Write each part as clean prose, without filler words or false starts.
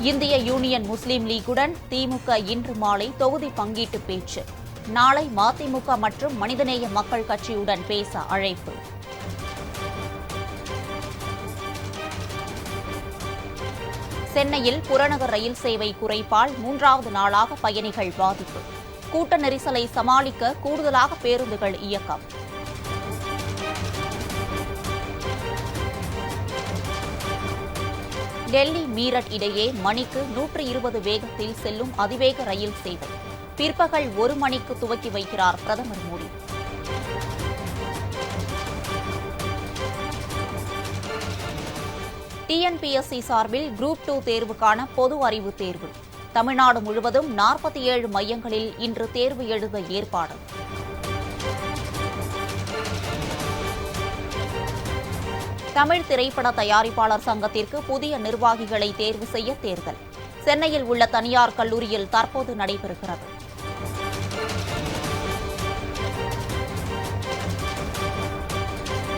இந்திய யூனியன் முஸ்லீம் லீக்குடன் திமுக இன்று மாலை தொகுதி பங்கீட்டு பேச்சு. நாளை மதிமுக மற்றும் மனிதநேய மக்கள் கட்சியுடன் பேச அழைப்பு. சென்னையில் புறநகர் ரயில் சேவை குறைப்பால் 3வது நாளாக பயணிகள் பாதிப்பு. கூட்ட நெரிசலை சமாளிக்க கூடுதலாக பேருந்துகள் இயக்கம். டெல்லி மீரட் இடையே மணிக்கு 120 வேகத்தில் செல்லும் அதிவேக ரயில் சேவை பிற்பகல் 1 மணிக்கு துவக்கி வைக்கிறார் பிரதமர் மோடி. டிஎன்பிஎஸ்சி சார்பில் குரூப் 2 தேர்வுக்கான பொது அறிவு தேர்வு. தமிழ்நாடு முழுவதும் 47 மையங்களில் இன்று தேர்வு எழுத ஏற்பாடு. தமிழ் திரைப்பட தயாரிப்பாளர் சங்கத்திற்கு புதிய நிர்வாகிகளை தேர்வு செய்ய தேர்தல். சென்னையில் உள்ள தனியார் கல்லூரியில் தற்போது நடைபெறுகிறது.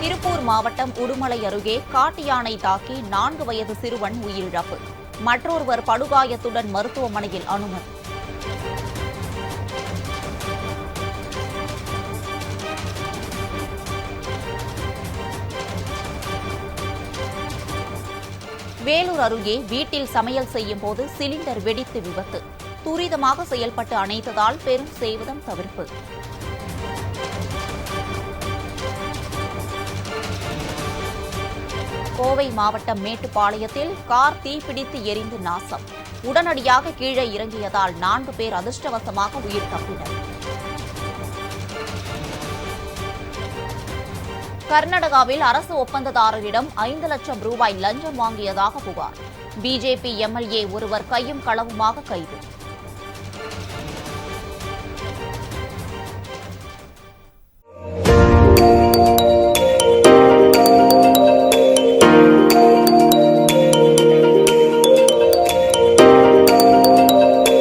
திருப்பூர் மாவட்டம் உடுமலை அருகே காட்டு யானை தாக்கி 4 வயது சிறுவன் உயிரிழப்பு. மற்றொருவர் படுகாயத்துடன் மருத்துவமனையில் அனுமதி. வேலூர் அருகே வீட்டில் சமையல் செய்யும் போது சிலிண்டர் வெடித்து விபத்து. துரிதமாக செயல்பட்டு அணைத்ததால் பெரும் சேதம் தவிர்ப்பு. கோவை மாவட்டம் மேட்டுப்பாளையத்தில் கார் தீப்பிடித்து எரிந்து நாசம். உடனடியாக கீழே இறங்கியதால் 4 பேர் அதிர்ஷ்டவசமாக உயிர் தப்பினர். கர்நாடகாவில் அரசு ஒப்பந்ததாரரிடம் 5 லட்சம் ரூபாய் லஞ்சம் வாங்கியதாக புகார். பிஜேபி எம்எல்ஏ ஒருவர் கையும் களவுமாக கைது.